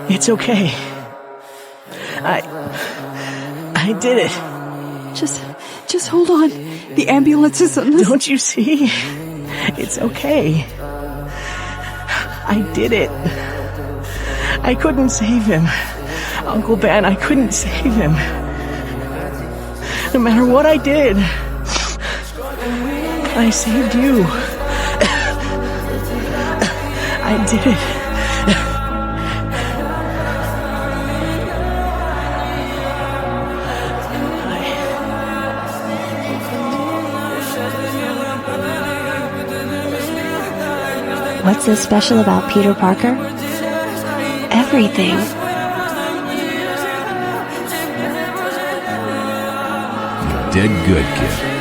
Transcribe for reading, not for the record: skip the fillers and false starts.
It's okay. I did it. Just hold on. The ambulance is on this. Don't you see? It's okay. I did it. I couldn't save him. Uncle Ben, I couldn't save him. No matter what I did, I saved you. I did it. What's so special about Peter Parker? Everything. You did good, kid.